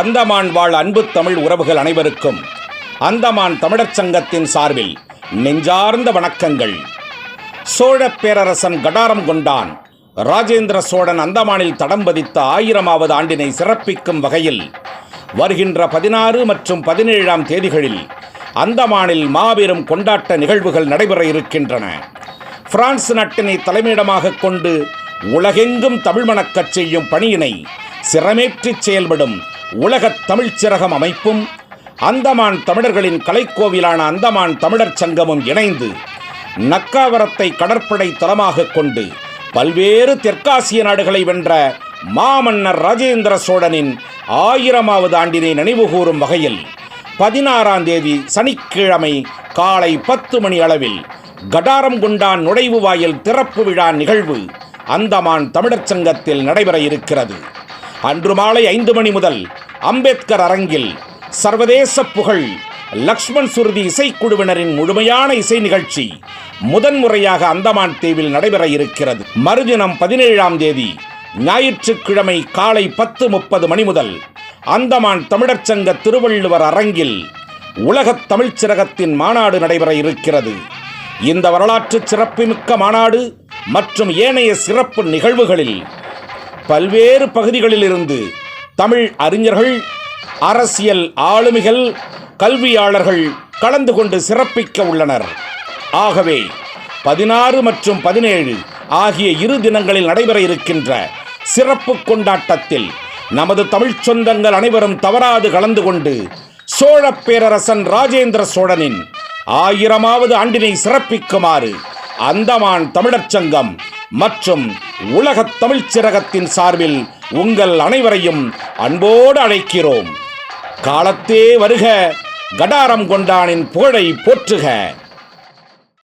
அந்தமான் வாழ் அன்பு தமிழ் உறவுகள் அனைவருக்கும் அந்தமான் தமிழர் சங்கத்தின் சார்பில் நெஞ்சார்ந்த வணக்கங்கள். சோழ பேரரசன் கடாரம் கொண்டான் ராஜேந்திர சோழன் அந்தமானில் தடம் பதித்த 1000வது ஆண்டினை சிறப்பிக்கும் வகையில் வருகின்ற 16 மற்றும் 17ஆம் தேதிகளில் அந்தமானில் மாபெரும் கொண்டாட்ட நிகழ்வுகள் நடைபெற இருக்கின்றன. பிரான்ஸ் நாட்டினை தலைமையிடமாக கொண்டு உலகெங்கும் தமிழ் மணக்கச் செய்யும் பணியினை சிரமேற்றிச் செயல்படும் உலகத் தமிழ்ச் சிறகம் அமைப்பும் அந்தமான் தமிழர்களின் கலைக்கோவிலான அந்தமான் தமிழர் சங்கமும் இணைந்து நக்காவரத்தை கடற்படை தளமாக கொண்டு பல்வேறு தெற்காசிய நாடுகளை வென்ற மாமன்னர் ராஜேந்திர சோழனின் 1000வது ஆண்டினை நினைவுகூரும் வகையில் 16ஆம் தேதி சனிக்கிழமை காலை 10 மணி அளவில் கடாரம் கொண்டான் நுழைவு வாயில் திறப்பு விழா நிகழ்வு அந்தமான் தமிழர் சங்கத்தில் நடைபெற இருக்கிறது. அன்று மாலை 5 மணி முதல் அம்பேத்கர் அரங்கில் சர்வதேச புகழ் லக்ஷ்மண் சுருதி இசைக்குழுவினரின் முழுமையான இசை நிகழ்ச்சி முதன்முறையாக அந்தமான் தீவில் நடைபெற இருக்கிறது. மறுதினம் 17ஆம் தேதி ஞாயிற்றுக்கிழமை காலை 10:30 மணி முதல் அந்தமான் தமிழர் சங்க திருவள்ளுவர் அரங்கில் உலகத் தமிழ்ச் சிறகத்தின் மாநாடு நடைபெற இருக்கிறது. இந்த வரலாற்று சிறப்புமிக்க மாநாடு மற்றும் ஏனைய சிறப்பு நிகழ்வுகளில் பல்வேறு பகுதிகளிலிருந்து தமிழ் அறிஞர்கள், அரசியல் ஆளுமைகள், கல்வியாளர்கள் கலந்து கொண்டு சிறப்பிக்க உள்ளனர். ஆகவே 16 மற்றும் 17 ஆகிய 2 தினங்களில் நடைபெற இருக்கின்ற சிறப்பு கொண்டாட்டத்தில் நமது தமிழ்ச் சொந்தங்கள் அனைவரும் தவறாது கலந்து கொண்டு சோழ பேரரசன் ராஜேந்திர சோழனின் 1000வது ஆண்டினை சிறப்பிக்குமாறு அந்தமான் தமிழர் சங்கம் மற்றும் உலகத் தமிழ்ச் சிறகத்தின் சார்பில் உங்கள் அனைவரையும் அன்போடு அழைக்கிறோம். காலத்தே வருக, கடாரம் கொண்டானின் புகழை போற்றுக.